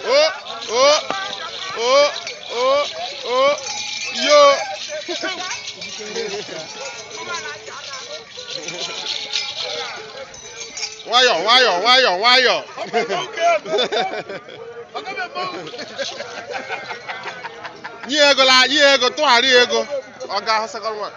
Oh, oh, oh, oh, oh, yo. Why? Nye ego, tụgharị ego. Ọ ga second one.